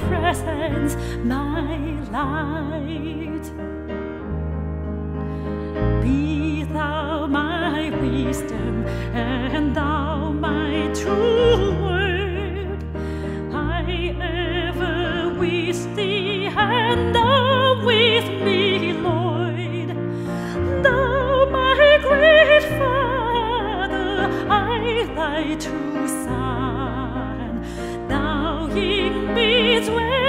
presence, my light. Be thou my wisdom, and thou my true word. I ever with thee, and thou with me, Lord. Thou my great Father, I thy true Son. Thou in me dwell.